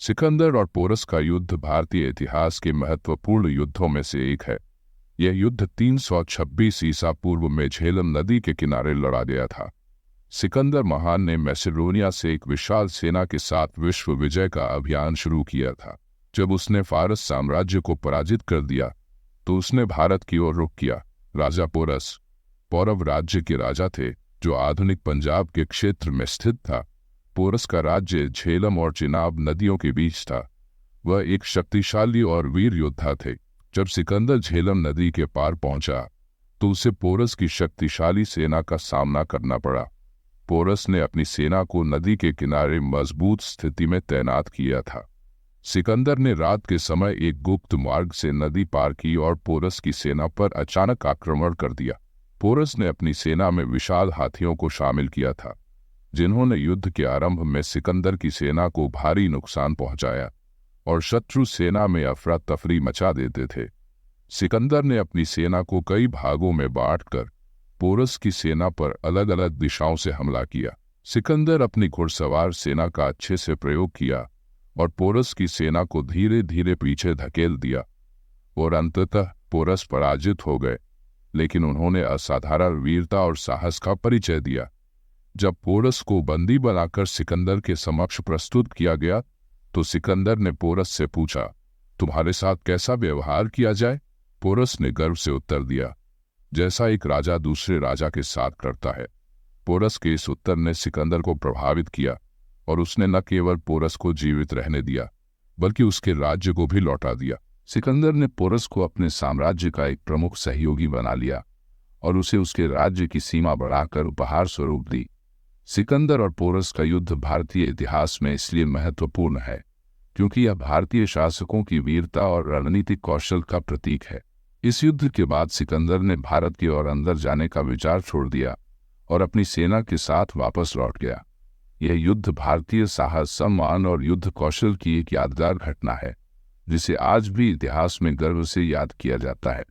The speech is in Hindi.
सिकंदर और पोरस का युद्ध भारतीय इतिहास के महत्वपूर्ण युद्धों में से एक है। यह युद्ध 326 ईसा पूर्व में झेलम नदी के किनारे लड़ा गया था। सिकंदर महान ने मैसेडोनिया से एक विशाल सेना के साथ विश्व विजय का अभियान शुरू किया था। जब उसने फारस साम्राज्य को पराजित कर दिया तो उसने भारत की ओर रुख किया। राजा पोरस पौरव राज्य के राजा थे जो आधुनिक पंजाब के क्षेत्र में स्थित था। पोरस का राज्य झेलम और चिनाब नदियों के बीच था। वह एक शक्तिशाली और वीर योद्धा थे। जब सिकंदर झेलम नदी के पार पहुंचा तो उसे पोरस की शक्तिशाली सेना का सामना करना पड़ा। पोरस ने अपनी सेना को नदी के किनारे मजबूत स्थिति में तैनात किया था। सिकंदर ने रात के समय एक गुप्त मार्ग से नदी पार की और पोरस की सेना पर अचानक आक्रमण कर दिया। पोरस ने अपनी सेना में विशाल हाथियों को शामिल किया था जिन्होंने युद्ध के आरंभ में सिकंदर की सेना को भारी नुकसान पहुंचाया और शत्रु सेना में अफरा तफरी मचा देते थे। सिकंदर ने अपनी सेना को कई भागों में बांटकर पोरस की सेना पर अलग अलग दिशाओं से हमला किया। सिकंदर अपनी घुड़सवार सेना का अच्छे से प्रयोग किया और पोरस की सेना को धीरे धीरे पीछे धकेल दिया और अंततः पोरस पराजित हो गए, लेकिन उन्होंने असाधारण वीरता और साहस का परिचय दिया। जब पोरस को बंदी बनाकर सिकंदर के समक्ष प्रस्तुत किया गया तो सिकंदर ने पोरस से पूछा, तुम्हारे साथ कैसा व्यवहार किया जाए? पोरस ने गर्व से उत्तर दिया, जैसा एक राजा दूसरे राजा के साथ करता है। पोरस के इस उत्तर ने सिकंदर को प्रभावित किया और उसने न केवल पोरस को जीवित रहने दिया बल्कि उसके राज्य को भी लौटा दिया। सिकंदर ने पोरस को अपने साम्राज्य का एक प्रमुख सहयोगी बना लिया और उसे उसके राज्य की सीमा बढ़ाकर उपहार स्वरूप दी। सिकंदर और पोरस का युद्ध भारतीय इतिहास में इसलिए महत्वपूर्ण है क्योंकि यह भारतीय शासकों की वीरता और रणनीतिक कौशल का प्रतीक है। इस युद्ध के बाद सिकंदर ने भारत की ओर अंदर जाने का विचार छोड़ दिया और अपनी सेना के साथ वापस लौट गया। यह युद्ध भारतीय साहस, सम्मान और युद्ध कौशल की एक यादगार घटना है जिसे आज भी इतिहास में गर्व से याद किया जाता है।